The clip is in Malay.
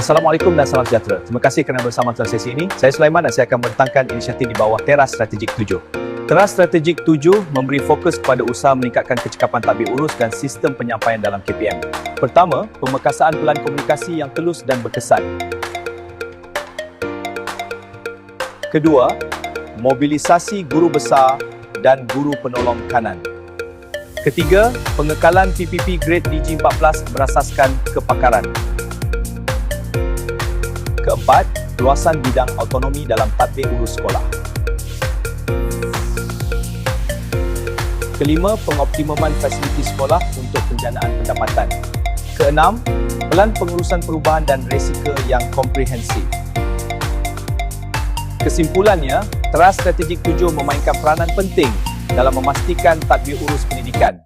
Assalamualaikum dan salam sejahtera. Terima kasih kerana bersama dalam sesi ini. Saya Sulaiman dan saya akan membentangkan inisiatif di bawah Teras Strategik 7. Teras Strategik 7 memberi fokus kepada usaha meningkatkan kecekapan tadbir urus dan sistem penyampaian dalam KPM. Pertama, pemekasaan pelan komunikasi yang telus dan berkesan. Kedua, mobilisasi guru besar dan guru penolong kanan. Ketiga, pengekalan PPP Grade DG14 berasaskan kepakaran. Keempat, luasan bidang autonomi dalam tadbir urus sekolah. Kelima, pengoptimuman fasiliti sekolah untuk penjanaan pendapatan. Keenam, pelan pengurusan perubahan dan risiko yang komprehensif. Kesimpulannya, Teras Strategik 7 memainkan peranan penting dalam memastikan tadbir urus pendidikan